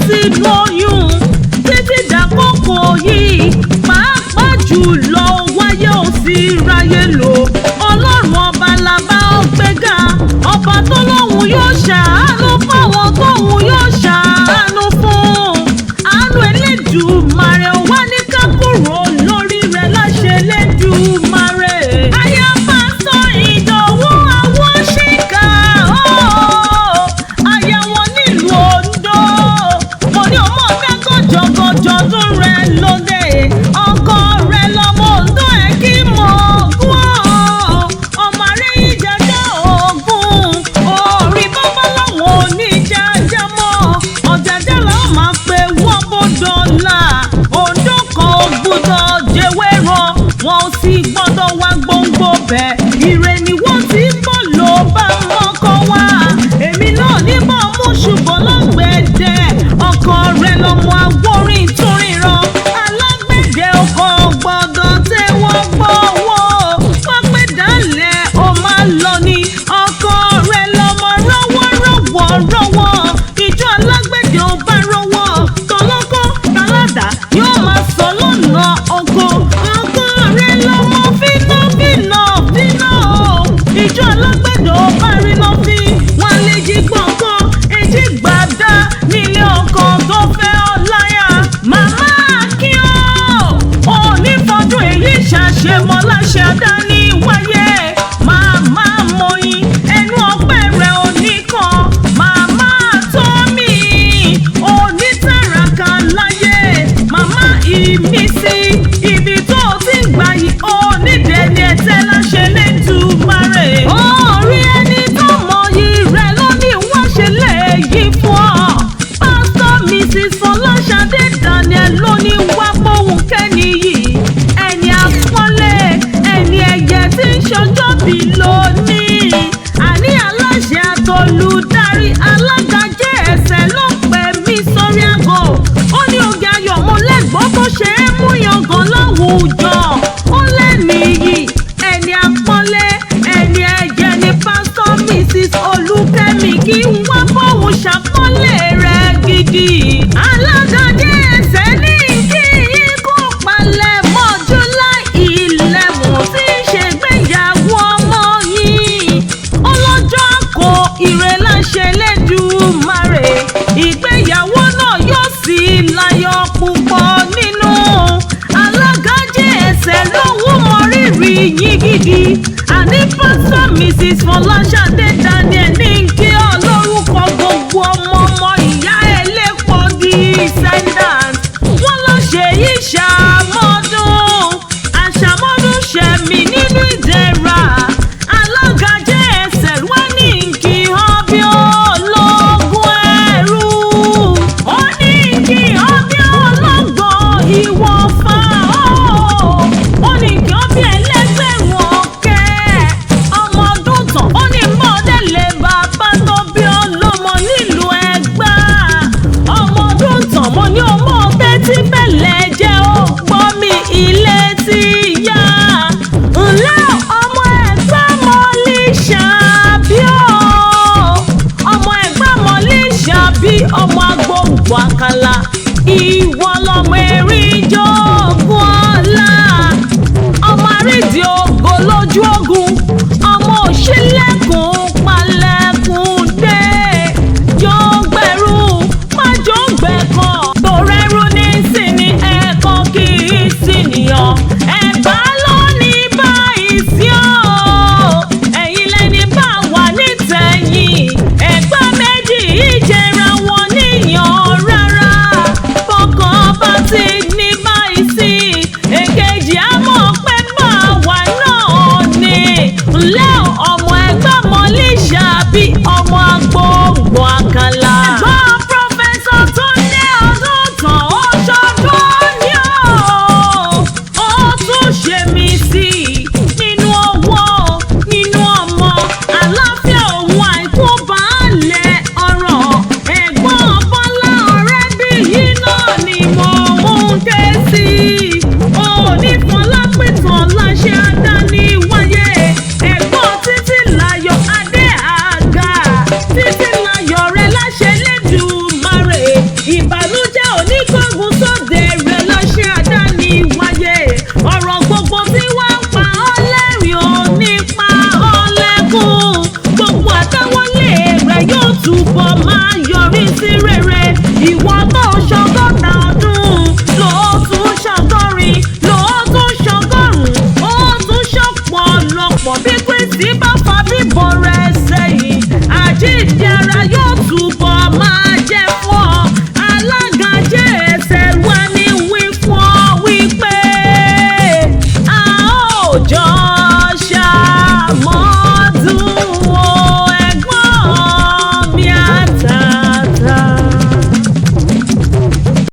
sínú oyún títí dàkókò yìí pàápàá jùlọ wáyé ò sí ráyé lò. Ọlọ́run ọba làbá ọgbẹ́gà, ọba tó lóhùn yóò ṣàánú fáwọn tóhùn yóò ṣàánú fún. Àánú Elédùmarè wá ní ká kúrò lórí rẹ̀ láṣẹ Elédùmarè. Aya Pásítọ̀ Ìdòwú Awóṣìkà, aya wọn nílùú Ondo. Mo ní ọmọ mẹ́kànjọ́gọ́jọ́ tún rẹ̀ lóde. Ọkọ rẹ̀ lọ́mọ Ondo ẹ̀ kí mọ̀ gún. Ọmọ rẹ̀ ìjẹ́jọ́ ògùn. Orí bábá láwọn oníjàjà mọ́. Ọ̀jàjà làwọn máa pe wọ́n bó dọ́là. Ondo kan ò gbúdọ̀ jẹ́wé rán. Wọn ò sì gbọ́dọ̀ wá gbòǹgbò bẹ̀. Ire ni wọ́n ti ń bọ̀ ló bá wọn kọ́ wá. Èmi náà níbọn mú ṣùgbọ́n lọ́gbẹ̀dẹ̀. Ọkọ rẹ̀ lọ́mọ agbórin tún ríran. Alágbẹ̀dẹ ọkọ̀ gbọ́dọ̀ tẹ́wọ́ gbọ́wọ́. Wọ́n pé dálẹ̀ ó máa lọ ní. Ọkọ rẹ̀ lọ́mọ rọ́wọ́. Ìjọ alágbẹ̀dẹ ò bá rọ́wọ́. Tọ́lọ́kọ́ táládà yóò máa sọ lọ́nà oko. Ọkọ rẹ̀ lọ́mọ fínà. Ìjọ alágbẹ̀dẹ ò bá rí lọ fi. Wọ́n lè jí gbọ̀ngàn èjì gbàdá nílé ọkọ tó fẹ́ ọláyà. Màmá kí ó onífọdún èyí ṣàṣemọ́ láṣẹ àdáni wáyé. Màmá mọyìn ẹnu ọpẹ́ rẹ̀ oníkan. Màmá Tómi onítàràkà láyé. Màmá ìmísí ibi tó ti gbà yìí onídẹ̀ẹ́ni ẹ̀tẹ́ láṣẹ Elédùmarè. Orí ẹni tó mọyì rẹ̀ ló ní wọ́n ṣe léyìí fún ọ. Pásítọ̀ Mrs. Fọláṣadé Daniel ló ní wá bóun kẹ́ni yìí. Ẹni àpọ́nlé ẹni ẹ̀yẹ tí ń ṣọjọ́ bí lónìí. Àní aláṣẹ àtolùdarí alága JSL ló pè mí sórí aago. Ó ní oge ayọ̀ mo lẹ́gbọ́n bó ṣe é mú yangàn láwùjọ. Ó lẹ́ni yìí ẹni àpọ́nlé ẹni ẹ̀yẹ ni Pásítọ̀ Mrs. Olúkẹ́mi kí wọ́n bóun ṣàpọ́nlé rẹ̀ gidi. Alága JSL ní kí ikú palẹ̀ mọ́ July 11 tí ń ṣègbéyàwó ọmọ yìí. Ọlọ́jọ́ kò ire láṣẹ Elédùmarè. Ìgbéyàwó náà yóò sì láyọ̀ púpọ̀ nínú. Alága JSL lóhùn mọ rírì yín gidi. Àní Pásítọ̀ Mrs. Fọláṣadé Daniel ní kí ọ lórúkọ gbogbo ọmọ ìyá ẹlẹ́pọ̀ descendant. Wọ́n lọ ṣe yìí ṣàmọ́dún. Àṣàmọ́dún ṣẹ̀mí nínú ìdẹ̀ra. Alága JSL wá ní kí hàn bí ológun ẹrú. Ó ní kí hàn bí ọlọ́gbọ̀n ìwọ̀fà. Ó ní kí hàn bí ẹlẹ́gbẹ̀rún ọ̀kẹ́. Ọmọ ọdún tán ó ní mọ́dẹ̀lẹ̀ bàbá tó bí ọlọ́mọ nílùú Ègbá. Ọmọ ọdún tán mo ní ọmọ bẹ́tí bẹ̀lẹ̀ jẹ́ ó gbọ́ mi ilé ti yá. Ǹlẹ́ ọmọ Ègbá mọ́lí ṣàbí ó. Ọmọ Ègbá mọ́lí ṣàbí ọmọ agbóǹgbò àkàlà. Ìwọ lọmọ erin